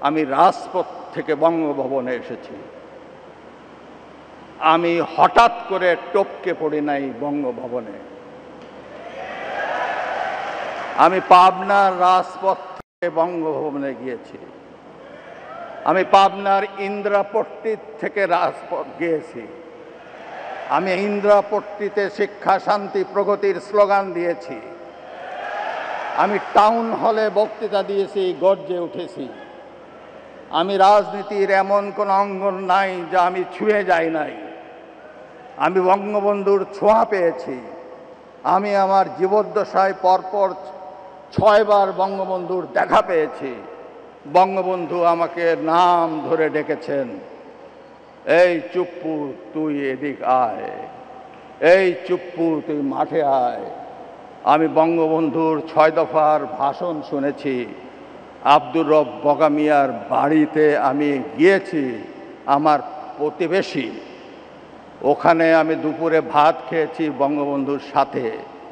আমি রাজপথ থেকে বঙ্গভবনে এসেছি। আমি হঠাৎ করে টপকে পড়ি নাই বঙ্গভবনে। আমি পাবনার রাজপথ থেকে বঙ্গভবনে গিয়েছি। আমি পাবনার ইন্দ্রাপট্টি থেকে রাজপথ গিয়েছি। আমি ইন্দ্রাপট্টিতে শিক্ষা শান্তি প্রগতির স্লোগান দিয়েছি। আমি টাউন হলে বক্তৃতা দিয়েছি, গর্জে উঠেছি। আমি রাজনীতির এমন কোন অঙ্গন নাই যা আমি ছুঁয়ে যাই নাই। আমি বঙ্গবন্ধুর ছোঁয়া পেয়েছি। আমি আমার জীবদ্দশায় পরপর 6 বার বঙ্গবন্ধুর দেখা পেয়েছি। বঙ্গবন্ধু আমাকে নাম ধরে ডেকেছেন, এই চুপ্পু তুই এদিক আয়, এই চুপ্পু তুই মাঠে আয়। আমি বঙ্গবন্ধুর 6 দফার ভাষণ শুনেছি। আব্দুর রব বগা মিয়ার বাড়িতে আমি গিয়েছি, আমার প্রতিবেশী। ওখানে আমি দুপুরে ভাত খেয়েছি বঙ্গবন্ধুর সাথে।